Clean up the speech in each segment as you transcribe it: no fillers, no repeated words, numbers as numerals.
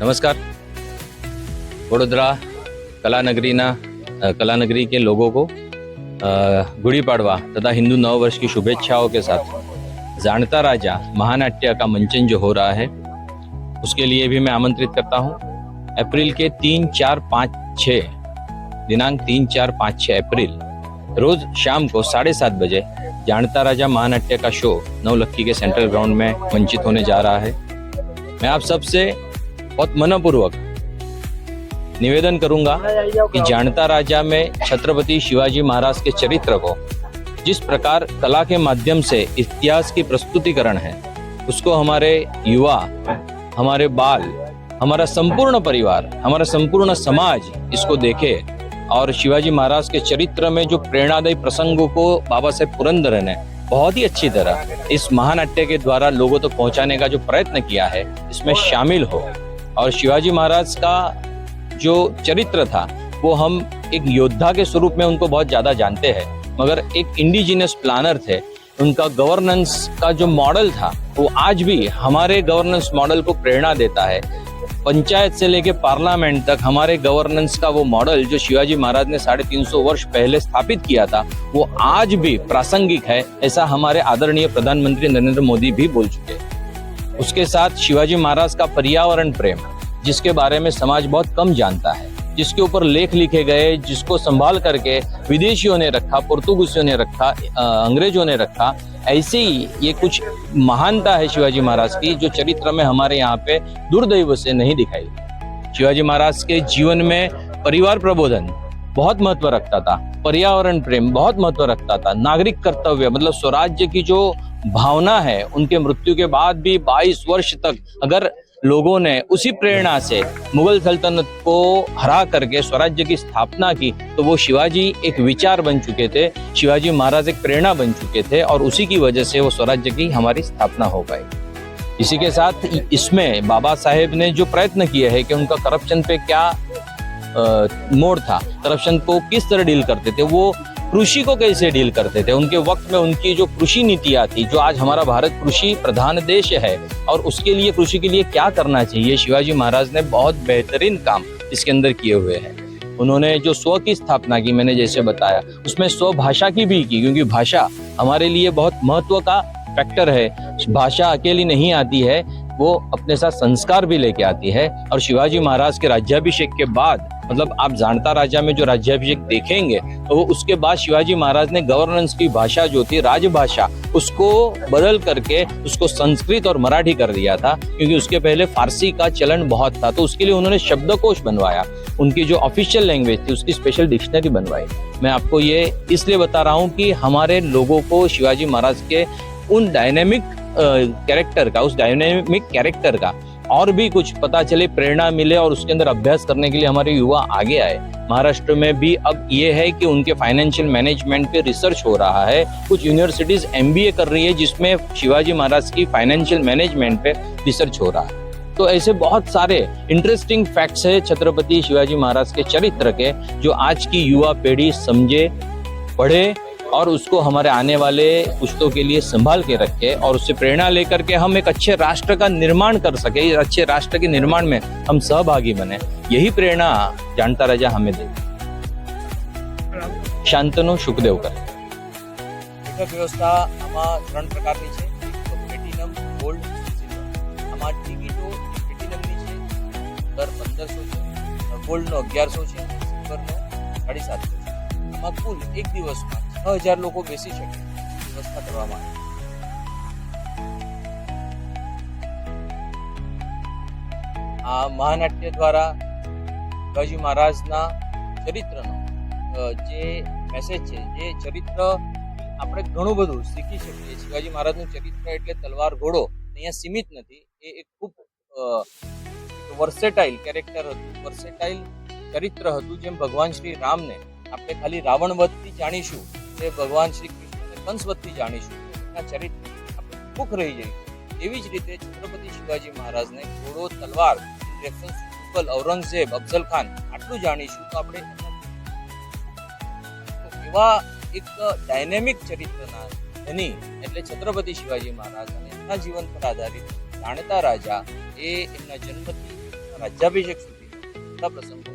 नमस्कार। वडोदरा कलानगरी के लोगों को गुड़ी पाड़वा तथा हिंदू नववर्ष की शुभेच्छाओं के साथ जानता राजा महानाट्य का मंचन जो हो रहा है उसके लिए भी मैं आमंत्रित करता हूं। अप्रैल के 3, 4, 5, 6 दिनांक 3, 4, 5, 6 अप्रैल रोज शाम को 7:30 बजे जानता राजा महानाट्य का शो नवलखी के सेंट्रल ग्राउंड में मंचित होने जा रहा है। मैं आप सबसे बहुत मनपूर्वक निवेदन करूंगा कि जानता राजा में छत्रपति शिवाजी महाराज के चरित्र को जिस प्रकार कला के माध्यम से इतिहास की प्रस्तुतिकरण है उसको हमारे युवा, हमारे बाल, हमारा संपूर्ण परिवार, हमारा संपूर्ण समाज इसको देखे और शिवाजी महाराज के चरित्र में जो प्रेरणादायी प्रसंगों को बाबा साहेब पुरंदर ने बहुत ही अच्छी तरह इस महानाट्य के द्वारा लोगों तक पहुंचाने का जो प्रयत्न किया है इसमें शामिल हो। और शिवाजी महाराज का जो चरित्र था वो हम एक योद्धा के स्वरूप में उनको बहुत ज्यादा जानते हैं, मगर एक इंडिजिनस प्लानर थे। उनका गवर्नेंस का जो मॉडल था वो आज भी हमारे गवर्नेंस मॉडल को प्रेरणा देता है। पंचायत से लेके पार्लियामेंट तक हमारे गवर्नेंस का वो मॉडल जो शिवाजी महाराज ने 350 वर्ष पहले स्थापित किया था वो आज भी प्रासंगिक है, ऐसा हमारे आदरणीय प्रधानमंत्री नरेंद्र मोदी भी बोल चुके हैं। उसके साथ शिवाजी महाराज का पर्यावरण प्रेम, जिसके बारे में समाज बहुत कम जानता है, जिसके ऊपर लेख लिखे गए, जिसको संभाल करके विदेशियों ने रखा, पुर्तगालियों ने रखा, अंग्रेजों ने रखा, ऐसे ही ये कुछ महानता है शिवाजी महाराज की जो चरित्र में हमारे यहाँ पे दुर्दैव से नहीं दिखाई। शिवाजी महाराज के जीवन में परिवार प्रबोधन बहुत महत्व रखता था, पर्यावरण प्रेम बहुत महत्व रखता था, नागरिक कर्तव्य मतलब स्वराज्य की जो भावना है, उनके मृत्यु के बाद भी 22 वर्ष तक अगर लोगों ने उसी प्रेरणा से मुगल सल्तनत को हरा करके स्वराज्य की स्थापना की तो वो शिवाजी एक विचार बन चुके थे, शिवाजी महाराज एक प्रेरणा बन चुके थे और उसी की वजह से वो स्वराज्य की हमारी स्थापना हो पाई। इसी के साथ इसमें बाबा साहेब ने जो प्रयत्न किए हैं कि उनका करप्शन पे क्या मोड़ था, करप्शन को किस तरह डील करते थे, वो कृषि को कैसे डील करते थे, उनके वक्त में उनकी जो कृषि नीतियां थी, जो आज हमारा भारत कृषि प्रधान देश है और उसके लिए कृषि के लिए क्या करना चाहिए, शिवाजी महाराज ने बहुत बेहतरीन काम इसके अंदर किए हुए हैं। उन्होंने जो स्व की स्थापना की, मैंने जैसे बताया, उसमें स्व भाषा की भी की, क्योंकि भाषा हमारे लिए बहुत महत्व का फैक्टर है। भाषा अकेली नहीं आती है, वो अपने साथ संस्कार भी लेके आती है। और शिवाजी महाराज के राज्याभिषेक के बाद मतलब आप जानता राजा में जो राज्याभिषेक देखेंगे तो वो उसके बाद शिवाजी महाराज ने गवर्नेंस की भाषा जो थी राजभाषा उसको बदल करके उसको संस्कृत और मराठी कर दिया था, क्योंकि उसके पहले फारसी का चलन बहुत था। तो उसके लिए उन्होंने शब्दकोश बनवाया, उनकी जो ऑफिशियल लैंग्वेज थी उसकी स्पेशल डिक्शनरी बनवाई। मैं आपको ये इसलिए बता रहा हूँ कि हमारे लोगों को शिवाजी महाराज के उन डायनेमिक कैरेक्टर का और भी कुछ पता चले, प्रेरणा मिले और उसके अंदर अभ्यास करने के लिए हमारे युवा आगे आए। महाराष्ट्र में भी अब ये है कि उनके फाइनेंशियल मैनेजमेंट पे रिसर्च हो रहा है, कुछ यूनिवर्सिटीज MBA कर रही है जिसमें शिवाजी महाराज की फाइनेंशियल मैनेजमेंट पे रिसर्च हो रहा है। तो ऐसे बहुत सारे इंटरेस्टिंग फैक्ट्स है छत्रपति शिवाजी महाराज के चरित्र के जो आज की युवा पीढ़ी समझे, पढ़े और उसको हमारे आने वाले पुश्तों के लिए संभाल के रखे और उससे प्रेरणा लेकर के हम एक अच्छे राष्ट्र का निर्माण कर सके, अच्छे राष्ट्र के निर्माण में हम सहभागी बने। यही प्रेरणा जानता राजा हमें दे। शांतनु सुखदेवकर। व्यवस्था आમાં 3 પ્રકારની છે, પ્લેટિનમ, ગોલ્ડ, સિલ્વર। આમાં ટિકિટો પ્લેટિનમની છે દર 1500 છે, ગોલ્ડનો 1100 છે, સિલ્વરનો 750 છે। આમાં કુલ એક દિવસમાં 6000 લોકો બેસી શકે વ્યવસ્થા કરવામાં આવી। આ મહાનાટ્ય દ્વારા શિવાજી મહારાજના ચરિત્રનો જે મેસેજ છે, જે ચરિત્ર આપણે ઘણું બધું શીખી શકીએ। શિવાજી મહારાજનું ચરિત્ર એટલે તલવાર ઘોડો અહીંયા સીમિત નથી, એ એક ખૂબ વર્સેટાઇલ કેરેક્ટર હતું, વર્સેટાઇલ ચરિત્ર હતું। જેમ ભગવાન શ્રી રામને આપણે ખાલી રાવણ વધથી જાણીશું, તે ભગવાન શ્રી કૃષ્ણને કંસ વધથી જાણીશું, એના ચરિત્ર આપણે મુખ રહી જઈશું। એવી જ રીતે છત્રપતિ શિવાજી મહારાજને ઘોડો, તલવાર, રેફરન્સ મુગલ, ઔરંગઝેબ, અફઝલ ખાન આટલું જાણીશું તો આપણે એવા એક ડાયનેમિક ચરિત્રના ધની એટલે છત્રપતિ શિવાજી મહારાજ અને એમના જીવન પર આધારિત જાણતા રાજા એ એમના જન્મથી રાજ્યાભિષેક સુધી બધા પ્રસંગો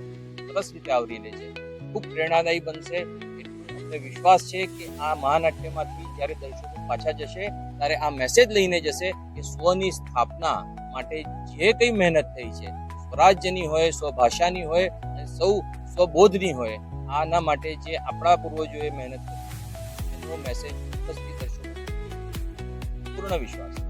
સરસ રીતે આવરી લે છે. ખૂબ પ્રેરણાદાયી બનશે એટલું અમને વિશ્વાસ છે કે આ મહાનાટ્યમાંથી જ્યારે દર્શકો પાછા જશે ત્યારે આ મેસેજ લઈને જશે કે સ્વની સ્થાપના માટે જે કંઈ મહેનત થઈ છે, સ્વરાજ્યની હોય, સ્વભાષાની હોય અને સૌ સ્વબોધની હોય, આના માટે જે આપણા પૂર્વજોએ મહેનત કરી એનો મેસેજ ચોક્કસથી દર્શકો પૂર્ણ વિશ્વાસ.